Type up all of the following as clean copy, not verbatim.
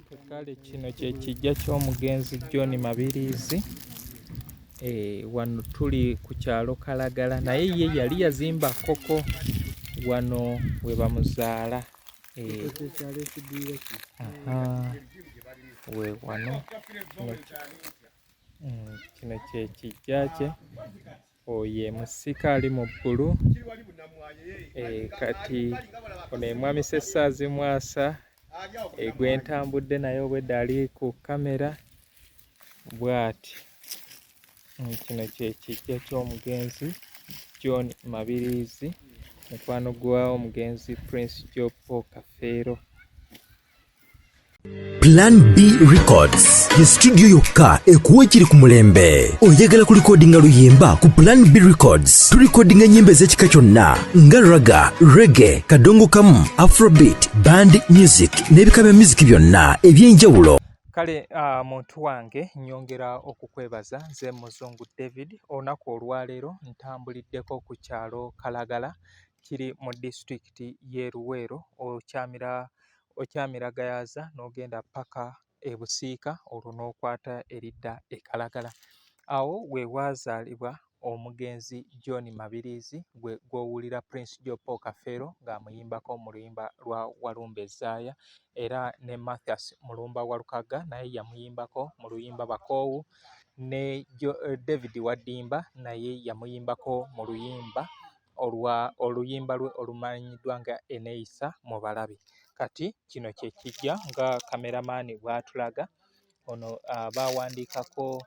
Kale kino kye kijja ky'omugenzi John Mabirizi. Wano tuli ku kyalo Kalagala naye ye yali yazimba Koko wano we bamuzaala. We wano kino kye kijja kye. Oyo musika ali mu bbulu. Kati ono emwamisa essaazi mwasa gwentambudde naye obwedda ali ku kamera bw'ati. Kino kye kijja ky'omugenzi John Mabirizi, mukwano gwa omugenzi Prince Joe Paul Kafeero. Plan B Records ye studio yokka ekuwa ekiri ku mulembe. Oyagala ku recordinga luyimba ku Plan B Records. Tu recordinga ennyimba ez'ekika kyonna nga raga, reggae, kadongo kamu, afrobeat, band music n'ebika bya music byonna eby'enjawulo. Kale muntu wange nyongera okukwebaza nze Muzungu David. Olunaku olwaleero ntambuliddeko ku kyalo Kalagala kiri mu disitulikiti y'e Luweero. Okyamiragayaza n'ogenda paka e Busiika olwo n'okwata eridda e Kalagala. Awo we waazaalibwa omugenzi John Mabirizi gw'owulira Prince Joe Paul Kafeero ng'amuyimbako mu luyimba lwa Walumba Ezaaya, era ne Mathias Mulumba Walukaga naye yamuyimbako mu luyimba Bakoowu, ne David Wadimba naye yamuyimbako mu oluyimba lwe olumanyiddwa nga Eneeyisa mu Balabi. Kati kino kye kijja nga kameramaani bw'atulaga. Ono baawandiikako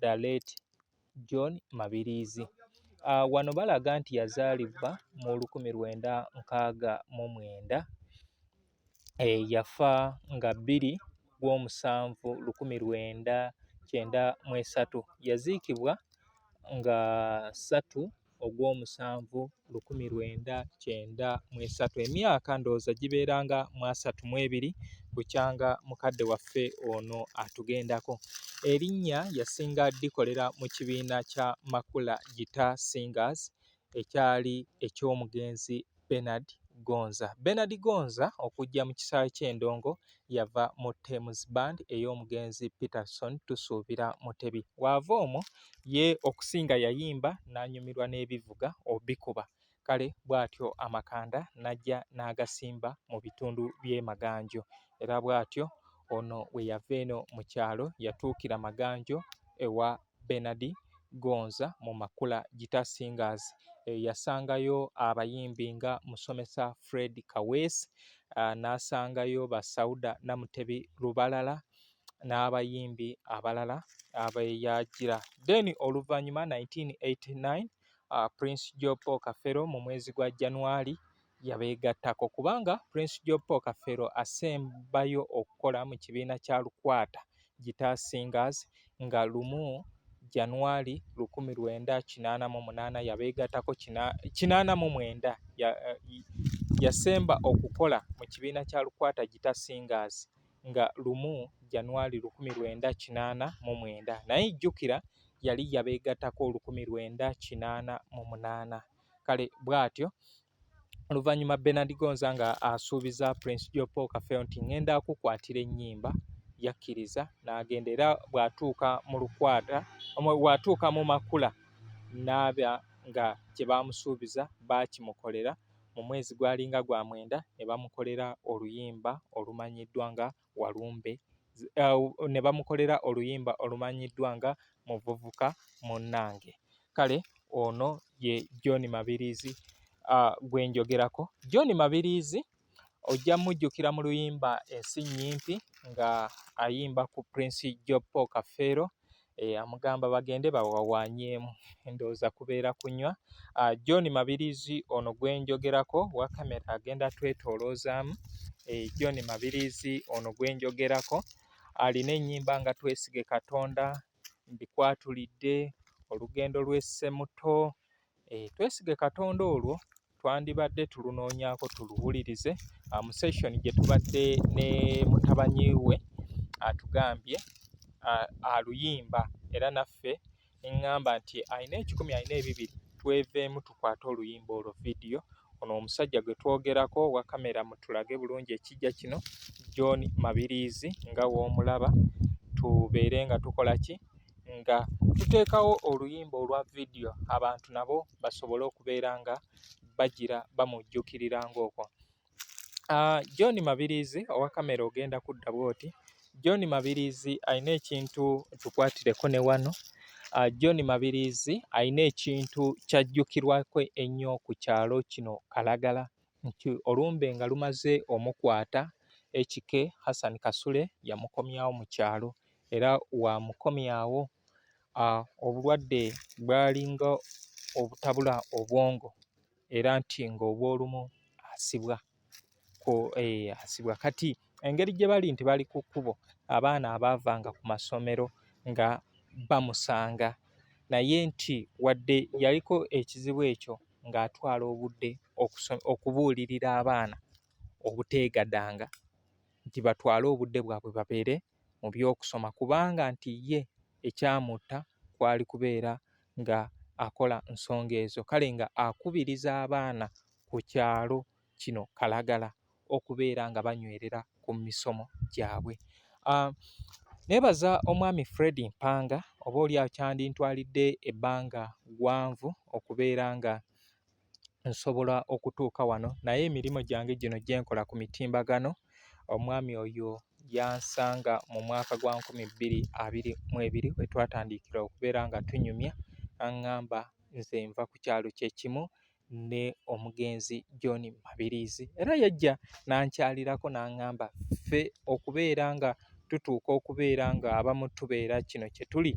the late John Mabirizi. Wano balaga nti yazaalibwa mu 1969, yafa nga 2/7/1993, yaziikibwa nga 3/7/1993. Emyaka ndowooza gibeeranga mu 32 bukyanga mukadde waffe ono atugendako. Erinnya yasinga likolera mu kibiina kya Makula Guitar Singers ekyali eky'omugenzi Bernard Gonza. Bernard Gonza okujja mu kisaawe ky'Endongo yava mu Thames Band ey'omugenzi Peterson Tusuubira Mutebi. Waava omwo ye okusinga yayimba n'anyumirwa n'ebivuga obikuba. Kale bw'atyo amakanda n'ajja n'agasimba mu bitundu by'e Maganjo, era bw'atyo ono we yava eno mu kyalo yatuukira Maganjo ewa Bernard Gonza mu Makula Guitar Singers. Yasangayo abayimbi nga Musomesa Fred Kaweesi, n'asangayo Basauda Namutebi Lubalala n'abayimbi abalala abeyagira. Then oluvannyuma 1989 Prince Joe Paul Kafeero mu mwezi gwa January yabeegattako, kubanga Prince Joe Paul Kafeero asembayo okukola mu kibiina kya Lukwata Guitar Singers nga lumu January 1988 yabeegattako 89 yasemba okukola mu kibiina kya Lukwata Guitar Singers nga lumu January 1989, naye jjukira yali yabeegattako 1988. Kale bw'atyo oluvannyuma Bernard Gonza nga asuubiza Prince Joe Paul Kafeero nti ngenda akukwatira ennyimba, yakkiriza n'agenda, era bw'atuuka mu Lukwata bw'atuuka mu Makula n'aba nga kye baamusuubiza baakimukolera. Mu mwezi gwalinga gwa mwenda ne bamukolera oluyimba olumanyiddwa nga Walumbe, ne bamukolera oluyimba olumanyiddwa nga Muvubuka Munnange. Kale ono ye John Mabirizi gwe njogerako. John Mabirizi ojja mujjukira mu luyimba Ensi Nnyimpi nga ayimba ku Prince Joe Paul Kafeero, amugamba bagende bawawaanyeemu, endowooza kubeera kunywa. John Mabirizi ono gwe njogerako, wa kamera agenda twetooloozaamu. John Mabirizi ono gwe njogerako alina ennyimba nga Twesige Katonda, Ndikwatulidde, Olugendo lw'Essemuto. Twesige Katonda olwo twandibadde tulunoonyaako tuluwulirize mu session gye tubadde ne mutabanyi we atugambye aluyimba, era naffe neŋŋamba nti alina 100 alina 200 tweveemu tukwate oluyimba olwo vidiyo ono omusajja gwe twogerako wa kamera mutulage bulungi ekijja kino John Mabirizi nga w'omulaba, tubeere nga tukola ki nga tuteekawo oluyimba olwa vidiyo abantu nabo basobole okubeera nga bagira bamujjukirira ng'okwo. John Mabirizi owa kamera ogenda kudda bw'oti. John Mabirizi alina ekintu tukwatireko ne wano. John Mabirizi alina ekintu kyajjukirwako ennyo ku kyalo kino Kalagala, nti olumbe nga lumaze omukwata Ekike Hassan Kasule yamukomyawo mu kyalo, era wamukomyawo obulwadde bwalinga obutabula obwongo, era nti ng'obwolumu asibwa. Kati engeri gye bali nti bali ku kkubo, abaana abaavanga ku masomero nga bamusanga, naye nti wadde yaliko ekizibu ekyo ng'atwala obudde okubuulirira abaana obuteegadanga, nti batwale obudde bwabwe babeere mu by'okusoma, kubanga nti ye ekyamutta kwali kubeera nga akola nsonga ezo. Kale nga akubiriza abaana ku kyalo kino Kalagala okubeera nga banywerera ku misomo gyabwe. Neebaza omwami Fred Mpanga, oboolyawo kyandintwalidde ebbanga ggwanvu okubeera nga nsobola okutuuka wano, naye emirimu gyange gino gye nkola ku mitimbagano, omwami oyo yansanga mu mwaka gwa 2022 we twatandikira okubeera nga tunyumya, aŋŋamba nze nva ku kyalo kye kimu ne omugenzi John Mabirizi, era yajja n'ankyalirako n'aŋŋamba ffe okubeera nga tutuuka okubeera nga abamu tubeera kino kye tuli,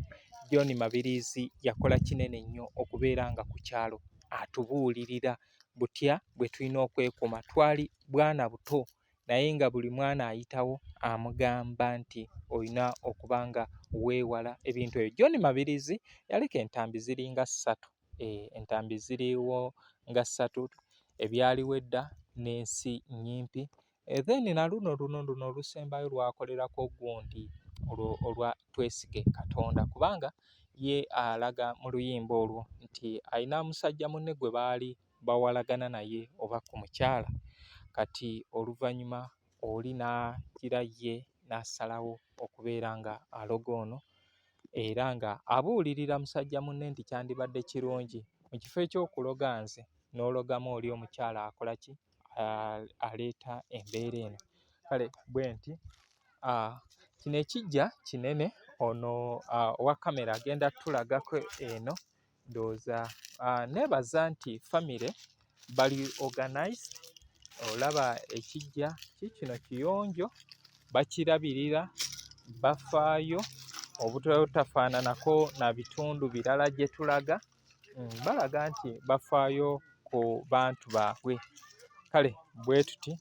John Mabirizi yakola kinene nnyo okubeera nga ku kyalo atubuulirira butya bwe tulina okwekuuma. Twali bwana buto, naye nga buli mwana ayitawo amugamba nti olina okuba nga weewala ebintu ebyo. John Mabirizi yaleka entambi ziringa 3, entambi ziriwo nga 3 ebyaliwo edda n'ensi nnyimpi. Then na luno olusembayo lwakolerako gundi olwa Twesige Katonda, kubanga ye alaga mu luyimba olwo nti alina musajja munne gwe baali bawalagana naye oba ku mukyala, kati oluvannyuma oli n'agira ye n'asalawo okubeera nga aloga ono, era nga abuulirira musajja munne nti kyandibadde kirungi mu kifo eky'okuloga nze n'ologamu oli omukyala akola ki, aleeta embeera eno. Kale bwe nti kino ekijja kinene, ono owa kamera agenda tulagako eno, ndowooza neebaza nti famire bali organized. Olaba ekijja kino kiyonjo, bakirabirira, bafaayo obutafaananako na bitundu birala gye tulaga, balaga nti bafaayo ku bantu baabwe. Kale bwe tuti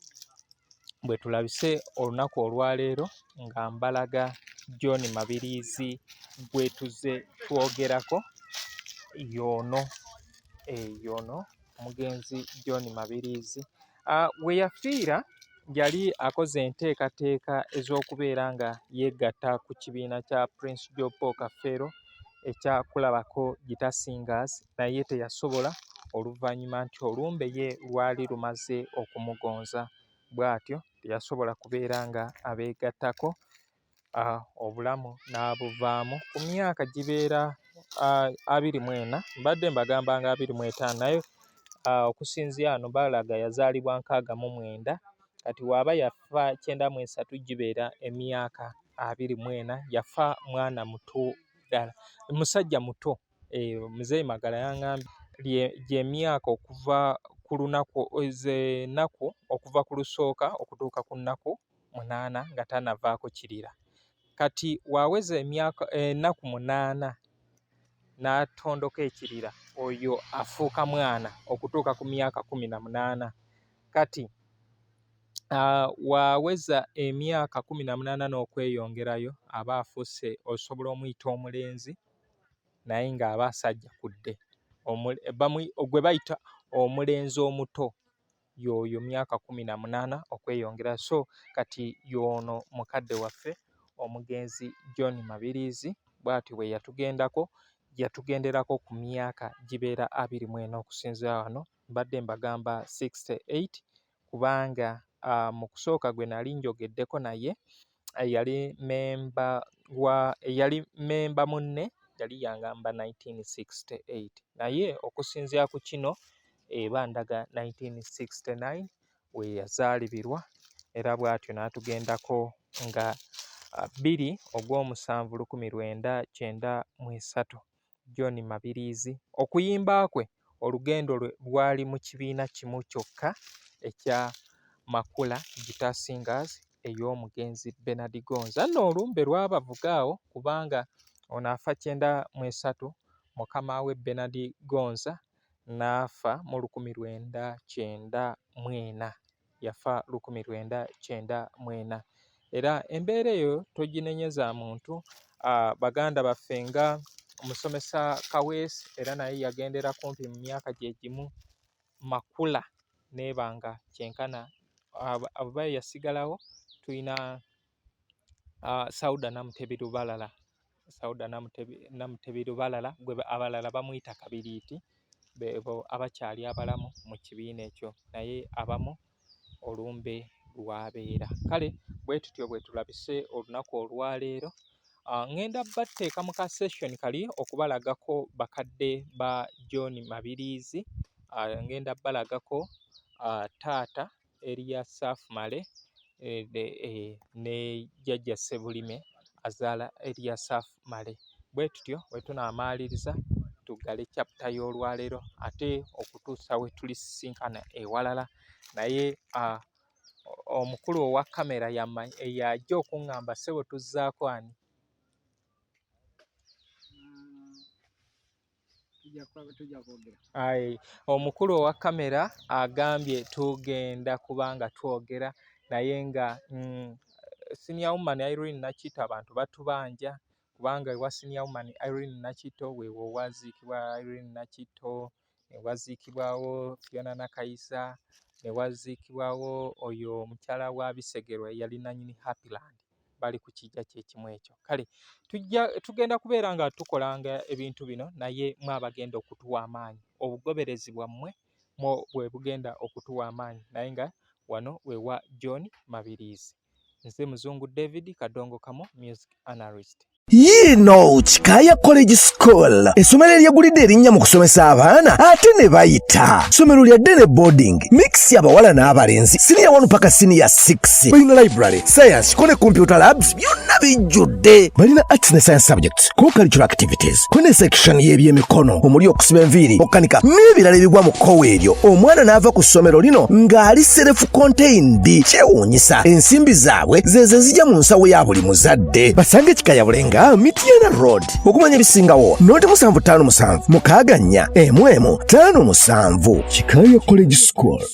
bwe tulabise olunaku olwaleero nga mbalaga John Mabirizi gwe tuzze twogerako, y'ono omugenzi John Mabirizi. We yafiira yali akoze enteekateeka ez'okubeera nga yeegatta ku kibiina kya Prince Joe Paul Kafeero ekyakulabako Gita Singers, naye teyasobola, oluvannyuma nti olumbe ye lwali lumaze okumugonza, bw'atyo teyasobola kubeera nga abeegattako, obulamu n'abuvaamu ku myaka gibeera 24, mbadde mbagamba nga 25, naye okusinziira wano balaga yazaalibwa 69, kati waaba yafa 93 gibeera emyaka 24, yafa mwana muto ddala, musajja muto. Muzeeyi Magala yaŋŋambye gy'emyaka okuva ku lunaku ennaku okuva ku lusooka okutuuka ku nnaku 8 nga tannavaako kirira. Kati waweza ennaku 8 n'atondoka ekirira, oyo afuuka mwana okutuuka ku myaka 18. Kati waweza emyaka 18 n'okweyongerayo aba afuuse, osobola omuyita omulenzi naye ng'aba asajjakudde, gwe bayita omulenzi omuto, y'oyo myaka 18 okweyongera. So kati y'ono mukadde waffe omugenzi John Mabirizi, bw'atyo bwe yatugenderako ku myaka gibeera 24 okusinziira wano mbadde mbagamba 68 kubanga mu kusooka gwe nali njogeddeko naye yali memba munne yali yangamba 1968 naye okusinziira ku kino eba ndaga 1969 we yazaalibirwa era bw'atyo n'atugendako nga 2/7/1993 John Mabirizi. Okuyimba kwe olugendo lwe lwali mu kibiina kimu kyokka ekya Makula Guitar Singers ey'omugenzi Bernard Gonza. Nno olumbe lwabavugaawo kubanga ono afa 93 mukama we Bernard Gonza n'afa mu 1994 yafa 1994 era embeera eyo toginenyeza muntu. Baganda baffe nga omusomesa Kaweesi era naye yagendera kumpi mu myaka gye gimu Makula nebanga kyenkana aba yasigalawo tulina Sauda Namutebi Lubalala gwe abalala bamuyita Kabiriiti bebo abakyali abalamu mu kibiina ekyo naye abamu olumbe lwabeera. Kale bwe tutyo bwe tulabise olunaku olwaleero. Ngenda batteeka mu ka session kali okubalagako bakadde ba John Mabirizi. Ngenda balagako taata Elias Male ne jjajja Sebulime azaala Elias Male. Bwe tutyo bwe tunaamaliriza tuggale chapter y'olwaleero ate okutuusa we tulisisinkana ewalala naye omukulu owa kamera yajja okuŋŋamba ssebo tuzzaako ani? Omukulu owa kamera agambye tugenda kubanga twogera naye nga senior woman Irene Nakitto abantu batubanja kubanga ewa senior woman Irene Nakitto weewo waziikibwa Irene Nakitto ne waziikibwawo Fiona Nakayisa ne waziikibwawo oyo omukyala wa Bisegerwa yali nannyini Happyland bali ku kijja kyekimu ekyo. Kale tugenda kubeera nga tukolanga ebintu bino naye mwabagenda okutuwa amaanyi obugoberezi bwammwe bwe bugenda okutuwa amaanyi naye nga wano wewa John Mabirizi. Nze Muzungu David Kadongo Kamo music analyst. Yino Kikaya College School essomero eryagulidde erinnya mu kusomesa abaana ate ne bayita ssomero lya ddene boarding mix y'abawala n'abalenzi senior 1 paka senior 6 balina library science ko ne computer labs byonna bijjudde balina arts ne science subjects ko cultural activities ko ne section y'ebyemikono omuli okusiba enviiri okukanika n'ebirala ebigwa mu kkowe eryo omwana n'ava ku ssomero lino ng'ali self contained kyewuunyisa ensimbi zaabwe ze zijja mu nsawo ya buli muzadde basange Kikaya Bulenga Mityana Road okumanya ebisingawo noti 757 mukaaga 4 11 57 Kikaya College School.